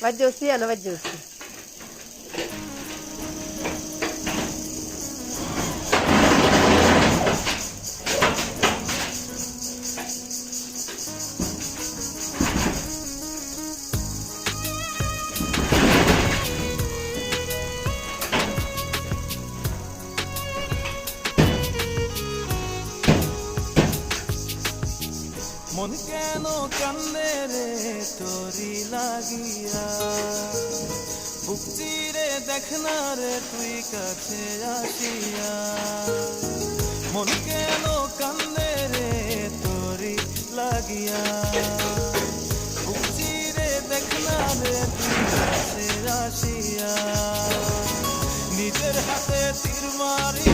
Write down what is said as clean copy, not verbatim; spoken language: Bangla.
বাজ্যে উঠছি আনা বাজ্যে উঠছি মন কেন কান্দে রে তোরি লাগিয়া বুক চিরে দেখ না রে তুই কাছে আসিয়া মন কেন কান্দে রে তোরি লাগিয়া বুক চিরে দেখ না রে তুই কাছে আসিয়া নিজের হাতে তীর মারি